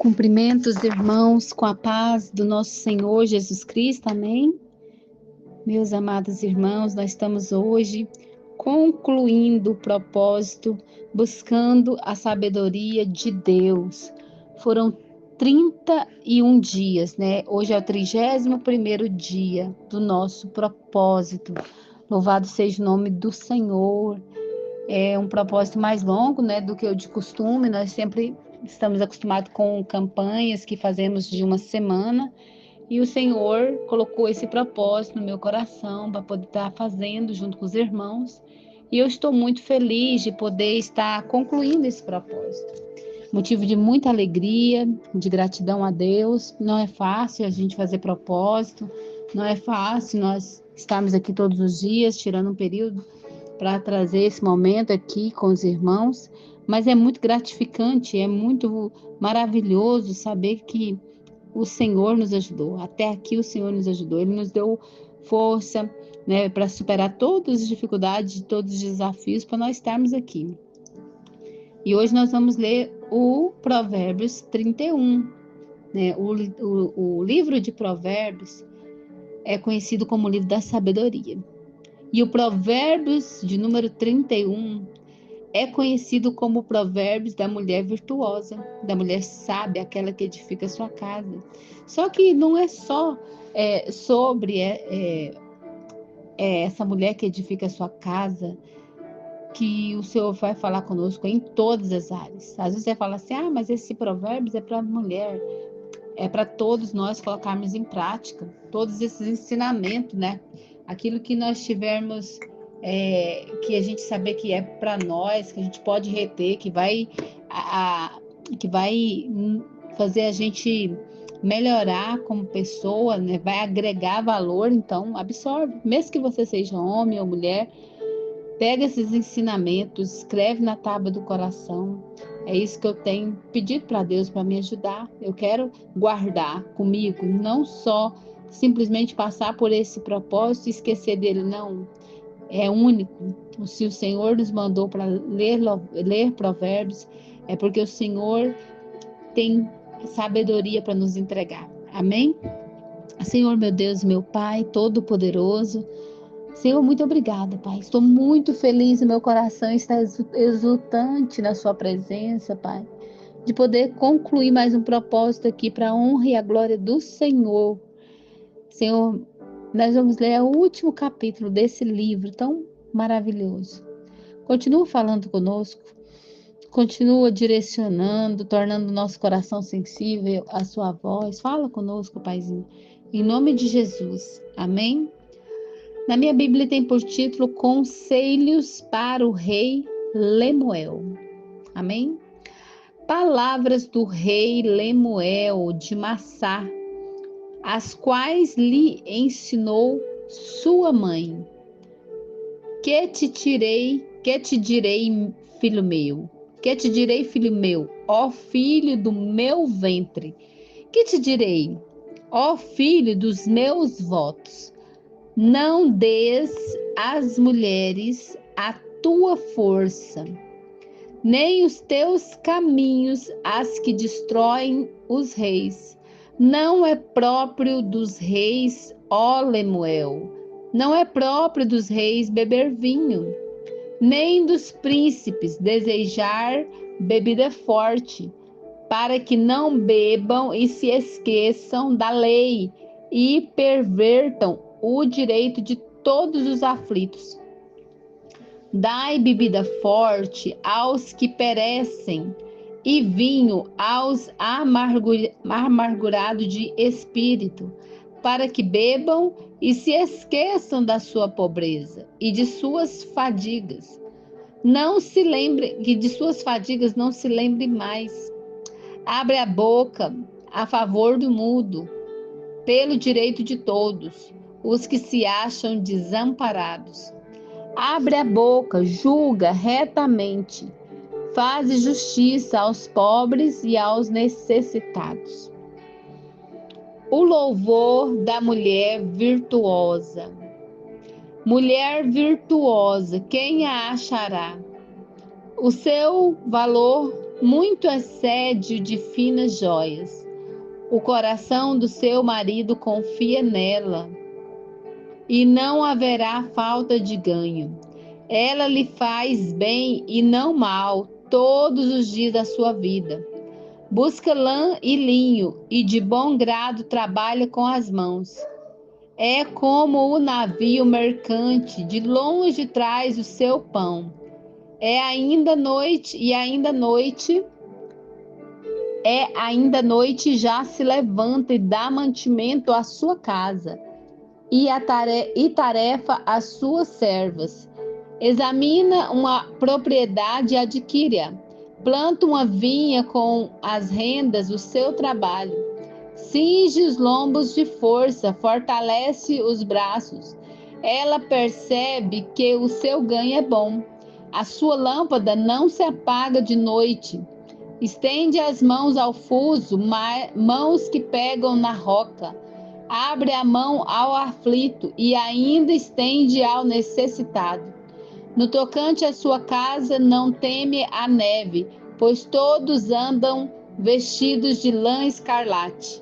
Cumprimento os irmãos com a paz do nosso Senhor Jesus Cristo, amém? Meus amados irmãos, nós estamos hoje concluindo o propósito, buscando a sabedoria de Deus. Foram 31 dias, né? Hoje é o 31º dia do nosso propósito. Louvado seja o nome do Senhor. É um propósito mais longo, né, do que o de costume. Nós sempre estamos acostumados com campanhas que fazemos de uma semana, e o Senhor colocou esse propósito no meu coração para poder estar fazendo junto com os irmãos, e eu estou muito feliz de poder estar concluindo esse propósito. Motivo de muita alegria, de gratidão a Deus. Não é fácil a gente fazer propósito, não é fácil nós estarmos aqui todos os dias, tirando um período para trazer esse momento aqui com os irmãos, mas é muito gratificante, é muito maravilhoso saber que o Senhor nos ajudou. Até aqui o Senhor nos ajudou, Ele nos deu força, né, para superar todas as dificuldades, todos os desafios, para nós estarmos aqui. E hoje nós vamos ler o Provérbios 31. Né? O livro de Provérbios é conhecido como o livro da sabedoria. E o Provérbios de número 31 é conhecido como Provérbios da mulher virtuosa, da mulher sábia, aquela que edifica a sua casa. Só que não é só sobre essa mulher que edifica a sua casa que o Senhor vai falar conosco em todas as áreas. Às vezes você fala assim, mas esse Provérbios é para a mulher. É para todos nós colocarmos em prática todos esses ensinamentos, né? Aquilo que nós tivermos, que a gente saber que é para nós, que a gente pode reter, que vai fazer a gente melhorar como pessoa, né? Vai agregar valor, então absorve. Mesmo que você seja homem ou mulher, pega esses ensinamentos, escreve na tábua do coração. É isso que eu tenho pedido para Deus para me ajudar. Eu quero guardar comigo, não só simplesmente passar por esse propósito e esquecer dele, não. É único. Se o Senhor nos mandou para ler Provérbios, é porque o Senhor tem sabedoria para nos entregar. Amém? Senhor, meu Deus, meu Pai, Todo-Poderoso, Senhor, muito obrigada, Pai. Estou muito feliz, meu coração está exultante na sua presença, Pai, de poder concluir mais um propósito aqui para a honra e a glória do Senhor. Senhor, nós vamos ler o último capítulo desse livro tão maravilhoso. Continua falando conosco, continua direcionando, tornando o nosso coração sensível à sua voz. Fala conosco, Paizinho, em nome de Jesus. Amém? Na minha Bíblia tem por título Conselhos para o Rei Lemuel. Amém? Palavras do rei Lemuel de Massá, as quais lhe ensinou sua mãe. Que te direi, filho meu? Que te direi, filho meu, ó filho do meu ventre? Que te direi, ó filho dos meus votos? Não des às mulheres a tua força, nem os teus caminhos as que destroem os reis. Não é próprio dos reis, ó Lemuel, não é próprio dos reis beber vinho, nem dos príncipes desejar bebida forte, para que não bebam e se esqueçam da lei e pervertam o direito de todos os aflitos. Dai bebida forte aos que perecem, e vinho aos amargurados de espírito, para que bebam e se esqueçam da sua pobreza e de suas fadigas. Não se lembre, que de suas fadigas não se lembre mais. Abre a boca a favor do mudo, pelo direito de todos os que se acham desamparados. Abre a boca, julga retamente, faz justiça aos pobres e aos necessitados. O louvor da mulher virtuosa. Mulher virtuosa, quem a achará? O seu valor muito assédio de finas joias. O coração do seu marido confia nela, e não haverá falta de ganho. Ela lhe faz bem e não mal todos os dias da sua vida. Busca lã e linho, e de bom grado trabalha com as mãos. É como o navio mercante, de longe traz o seu pão. Ainda noite já se levanta e dá mantimento à sua casa, e tarefa às suas servas. Examina uma propriedade e adquire-a. Planta uma vinha com as rendas do seu trabalho. Cinge os lombos de força, fortalece os braços. Ela percebe que o seu ganho é bom. A sua lâmpada não se apaga de noite. Estende as mãos ao fuso, mãos que pegam na roca. Abre a mão ao aflito e ainda estende ao necessitado. No tocante à sua casa, não teme a neve, pois todos andam vestidos de lã escarlate.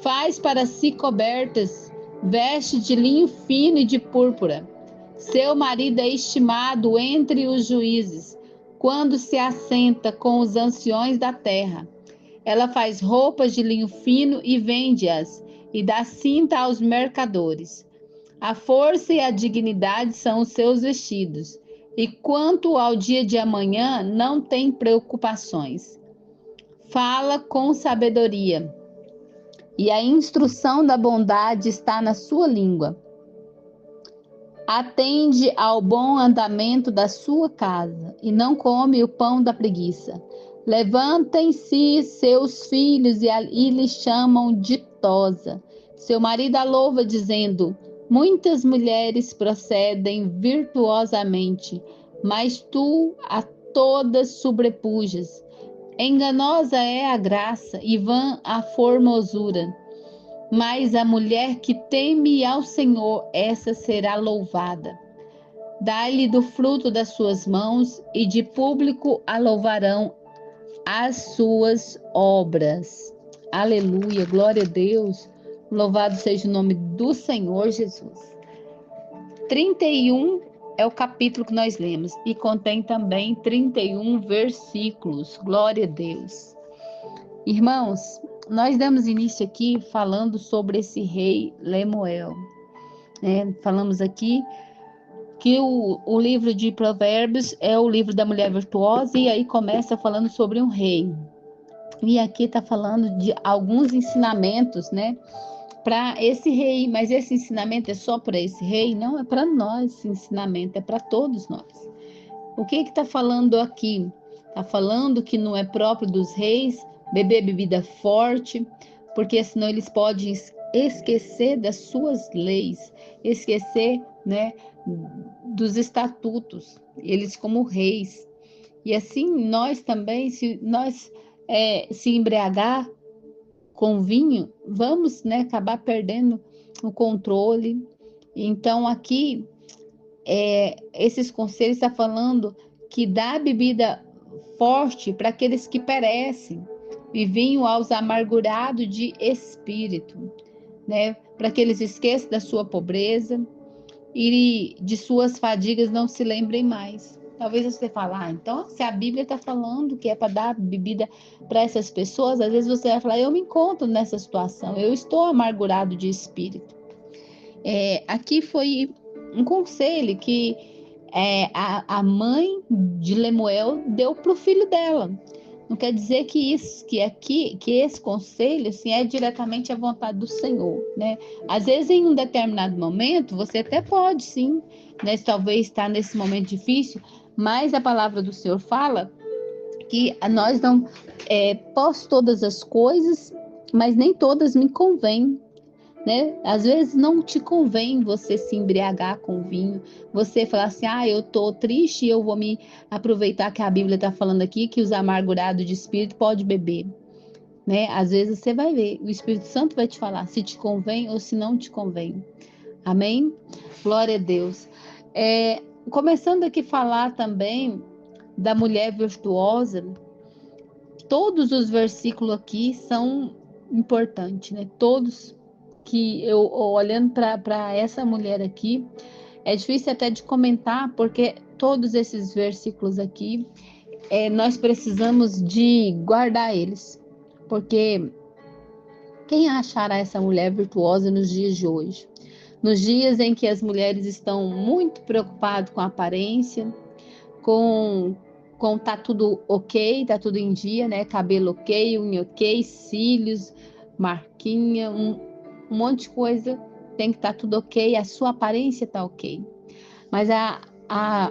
Faz para si cobertas, veste de linho fino e de púrpura. Seu marido é estimado entre os juízes, quando se assenta com os anciões da terra. Ela faz roupas de linho fino e vende-as, e dá cinta aos mercadores. A força e a dignidade são os seus vestidos, e quanto ao dia de amanhã, não tem preocupações. Fala com sabedoria, e a instrução da bondade está na sua língua. Atende ao bom andamento da sua casa, e não come o pão da preguiça. Levantem-se seus filhos e lhe chamam ditosa. Seu marido a louva, dizendo: muitas mulheres procedem virtuosamente, mas tu a todas sobrepujas. Enganosa é a graça e vã a formosura. Mas a mulher que teme ao Senhor, essa será louvada. Dá-lhe do fruto das suas mãos, e de público a louvarão as suas obras. Aleluia, glória a Deus. Louvado seja o nome do Senhor Jesus. 31 é o capítulo que nós lemos e contém também 31 versículos. Glória a Deus. Irmãos, nós damos início aqui falando sobre esse rei Lemuel. Falamos aqui que o livro de Provérbios é o livro da mulher virtuosa, e aí começa falando sobre um rei. E aqui está falando de alguns ensinamentos, para esse rei, mas esse ensinamento é só para esse rei? Não, é para nós, esse ensinamento é para todos nós. O que está falando aqui? Está falando que não é próprio dos reis beber bebida forte, porque senão eles podem esquecer das suas leis, esquecer, dos estatutos, eles como reis. E assim nós também, se nós se embriagar com vinho, vamos, acabar perdendo o controle. Então aqui esses conselhos está falando que dá bebida forte para aqueles que perecem, e vinho aos amargurados de espírito, para que eles esqueçam da sua pobreza e de suas fadigas não se lembrem mais. Talvez você fale, então se a Bíblia está falando que é para dar bebida para essas pessoas, às vezes você vai falar, eu me encontro nessa situação, eu estou amargurado de espírito. Aqui foi um conselho que a mãe de Lemuel deu para o filho dela. Não quer dizer que esse conselho assim, é diretamente a vontade do Senhor, Às vezes, em um determinado momento, você até pode, sim, talvez estar nesse momento difícil, mas a palavra do Senhor fala que nós não posso todas as coisas, mas nem todas me convêm. Às vezes não te convém você se embriagar com vinho, você falar assim, eu tô triste e eu vou me aproveitar que a Bíblia está falando aqui que os amargurados de espírito podem beber, Às vezes você vai ver, o Espírito Santo vai te falar se te convém ou se não te convém. Amém? Glória a Deus. Começando aqui a falar também da mulher virtuosa, todos os versículos aqui são importantes, né? Todos que eu olhando para essa mulher aqui, é difícil até de comentar, porque todos esses versículos aqui, nós precisamos de guardar eles, porque quem achará essa mulher virtuosa nos dias de hoje? Nos dias em que as mulheres estão muito preocupadas com a aparência, com tá tudo ok, tá tudo em dia, né? Cabelo ok, unha ok, cílios, marquinha, um monte de coisa tem que estar tudo ok, a sua aparência tá ok. Mas a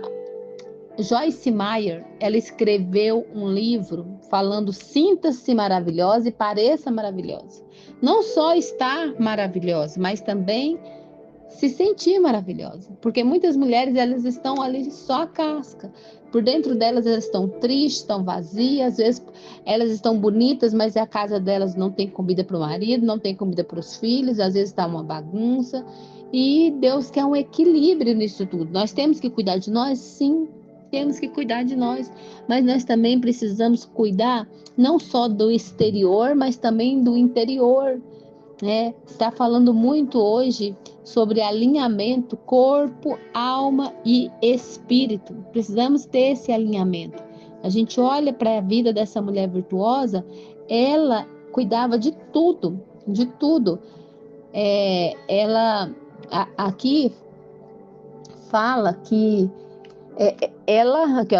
Joyce Meyer, ela escreveu um livro falando sinta-se maravilhosa e pareça maravilhosa. Não só estar maravilhosa, mas também se sentir maravilhosa, porque muitas mulheres elas estão ali só a casca, por dentro delas elas estão tristes, estão vazias, às vezes elas estão bonitas, mas a casa delas não tem comida para o marido, não tem comida para os filhos, às vezes está uma bagunça, e Deus quer um equilíbrio nisso tudo. Nós temos que cuidar de nós, sim, temos que cuidar de nós, mas nós também precisamos cuidar não só do exterior, mas também do interior. Está falando muito hoje sobre alinhamento corpo, alma e espírito. Precisamos ter esse alinhamento. A gente olha para a vida dessa mulher virtuosa, ela cuidava de tudo, de tudo. Aqui fala que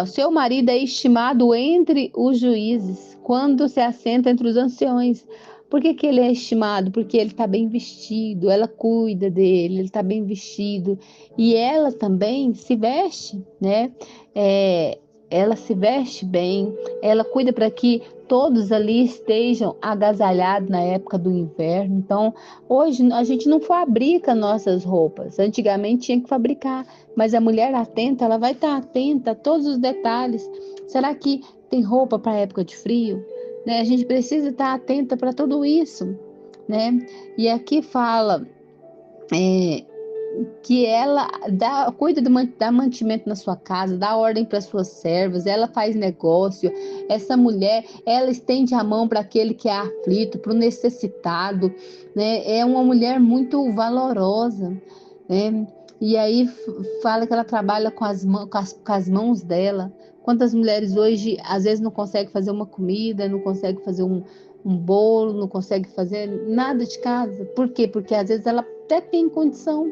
seu marido é estimado entre os juízes, quando se assenta entre os anciões. Por que ele é estimado? Porque ele está bem vestido, ela cuida dele, ele está bem vestido. E ela também se veste, né? Ela se veste bem, ela cuida para que todos ali estejam agasalhados na época do inverno. Então, hoje a gente não fabrica nossas roupas. Antigamente tinha que fabricar, mas a mulher atenta, ela vai estar atenta a todos os detalhes. Será que tem roupa para a época de frio? Né? A gente precisa estar atenta para tudo isso, né? E aqui fala que ela cuida dá mantimento na sua casa, dá ordem para suas servas, ela faz negócio. Essa mulher, ela estende a mão para aquele que é aflito, para o necessitado, né? É uma mulher muito valorosa, né? E aí fala que ela trabalha com as mãos dela. Quantas mulheres hoje, às vezes, não conseguem fazer uma comida, não conseguem fazer um bolo, não conseguem fazer nada de casa. Por quê? Porque às vezes ela até tem condição.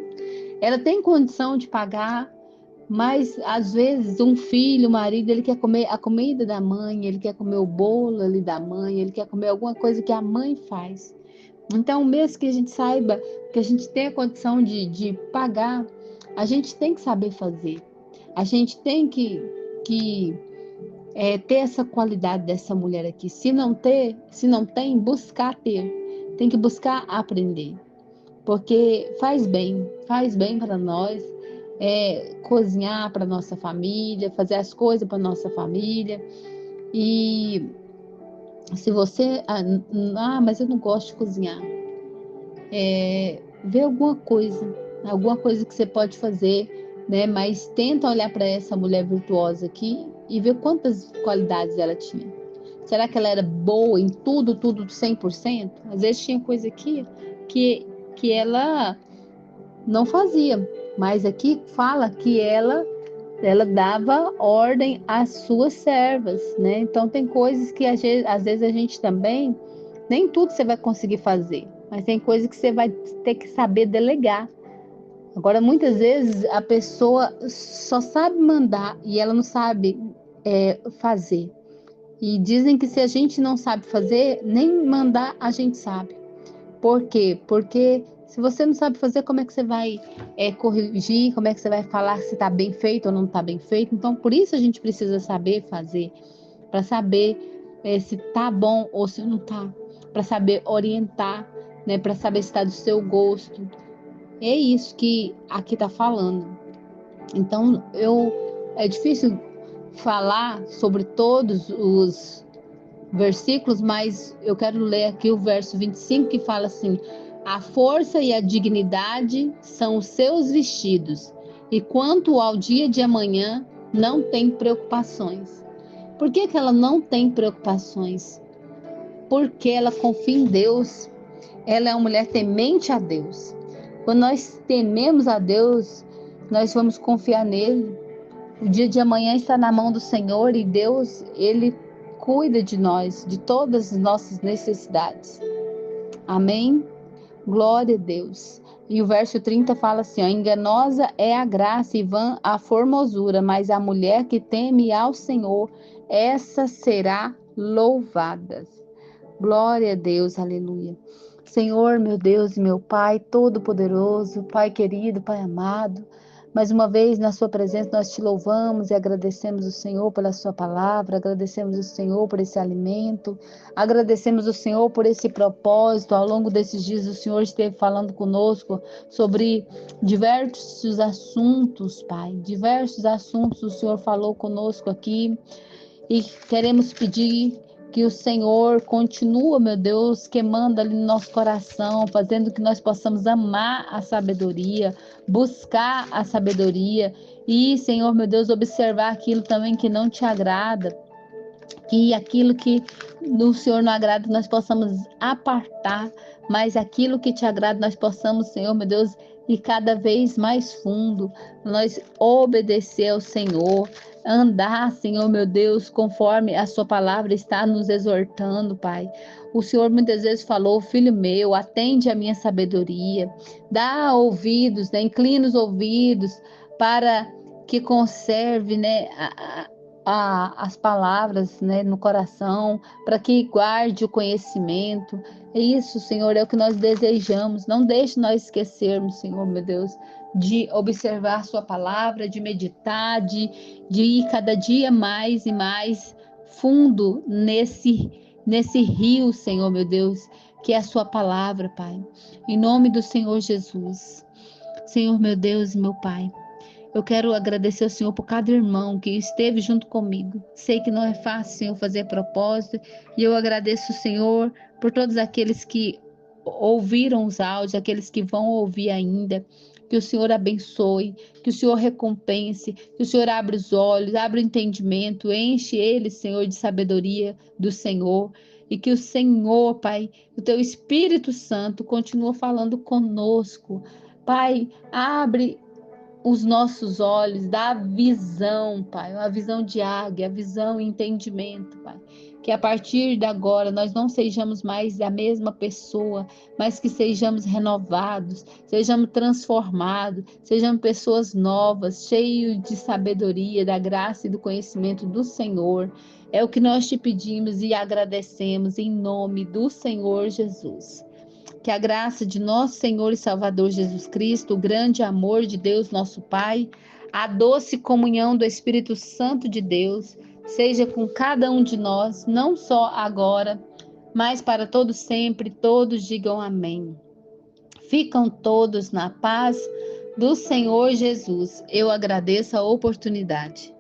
Ela tem condição de pagar, mas às vezes um filho, o marido, ele quer comer a comida da mãe, ele quer comer o bolo ali da mãe, ele quer comer alguma coisa que a mãe faz. Então, mesmo que a gente saiba que a gente tem a condição de pagar, a gente tem que saber fazer. A gente tem que ter essa qualidade dessa mulher aqui. Se não tem, buscar ter. Tem que buscar aprender. Porque faz bem para nós cozinhar para nossa família, fazer as coisas para nossa família. E se você, mas eu não gosto de cozinhar, vê alguma coisa que você pode fazer, né? Mas tenta olhar para essa mulher virtuosa aqui e ver quantas qualidades ela tinha. Será que ela era boa em tudo 100%? Às vezes tinha coisa aqui que ela não fazia, mas aqui fala que ela dava ordem às suas servas, né? Então tem coisas que às vezes a gente também, nem tudo você vai conseguir fazer, mas tem coisas que você vai ter que saber delegar. Agora, muitas vezes a pessoa só sabe mandar e ela não sabe fazer. E dizem que se a gente não sabe fazer, nem mandar a gente sabe. Por quê? Porque se você não sabe fazer, como é que você vai corrigir? Como é que você vai falar se está bem feito ou não está bem feito? Então, por isso a gente precisa saber fazer, para saber se está bom ou se não está, para saber orientar, né? Para saber se está do seu gosto. É isso que aqui está falando. Então, é difícil falar sobre todos os versículos, mas eu quero ler aqui o verso 25 que fala assim: a força e a dignidade são os seus vestidos, e quanto ao dia de amanhã, não tem preocupações. Por que que ela não tem preocupações? Porque ela confia em Deus. Ela é uma mulher temente a Deus. Quando nós tememos a Deus, nós vamos confiar nele. O dia de amanhã está na mão do Senhor e Deus, ele cuida de nós, de todas as nossas necessidades. Amém? Glória a Deus. E o verso 30 fala assim, ó, enganosa é a graça e vã a formosura, mas a mulher que teme ao Senhor, essa será louvada. Glória a Deus, aleluia. Senhor, meu Deus e meu Pai todo-poderoso, Pai querido, Pai amado, mais uma vez na sua presença nós te louvamos e agradecemos o Senhor pela sua palavra, agradecemos o Senhor por esse alimento, agradecemos o Senhor por esse propósito. Ao longo desses dias o Senhor esteve falando conosco sobre diversos assuntos, Pai, diversos assuntos o Senhor falou conosco aqui. E queremos pedir que o Senhor continue, meu Deus, queimando ali no nosso coração, fazendo que nós possamos amar a sabedoria, buscar a sabedoria e, Senhor, meu Deus, observar aquilo também que não te agrada, que aquilo que no Senhor não agrada nós possamos apartar, mas aquilo que te agrada nós possamos, Senhor, meu Deus, ir cada vez mais fundo, nós obedecer ao Senhor, andar, Senhor, meu Deus, conforme a sua palavra está nos exortando, Pai. O Senhor muitas vezes falou, filho meu, atende a minha sabedoria, dá ouvidos, né, inclina os ouvidos para que conserve, né, as palavras, né, no coração, para que guarde o conhecimento. Isso, Senhor, é o que nós desejamos. Não deixe nós esquecermos, Senhor, meu Deus, de observar sua palavra, de meditar, de ir cada dia mais e mais fundo nesse rio, Senhor, meu Deus, que é a sua palavra, Pai. Em nome do Senhor Jesus. Senhor, meu Deus e meu Pai. Eu quero agradecer ao Senhor por cada irmão que esteve junto comigo. Sei que não é fácil, Senhor, fazer propósito. E eu agradeço, Senhor, por todos aqueles que ouviram os áudios, aqueles que vão ouvir ainda. Que o Senhor abençoe, que o Senhor recompense, que o Senhor abra os olhos, abra o entendimento, enche eles, Senhor, de sabedoria do Senhor. E que o Senhor, Pai, o Teu Espírito Santo continue falando conosco. Pai, abre os nossos olhos, dá visão, Pai, uma visão de águia, visão e entendimento, Pai. Que a partir de agora nós não sejamos mais a mesma pessoa, mas que sejamos renovados, sejamos transformados, sejamos pessoas novas, cheios de sabedoria, da graça e do conhecimento do Senhor. É o que nós te pedimos e agradecemos em nome do Senhor Jesus. Que a graça de nosso Senhor e Salvador Jesus Cristo, o grande amor de Deus, nosso Pai, a doce comunhão do Espírito Santo de Deus, seja com cada um de nós, não só agora, mas para todos sempre, todos digam amém. Ficam todos na paz do Senhor Jesus. Eu agradeço a oportunidade.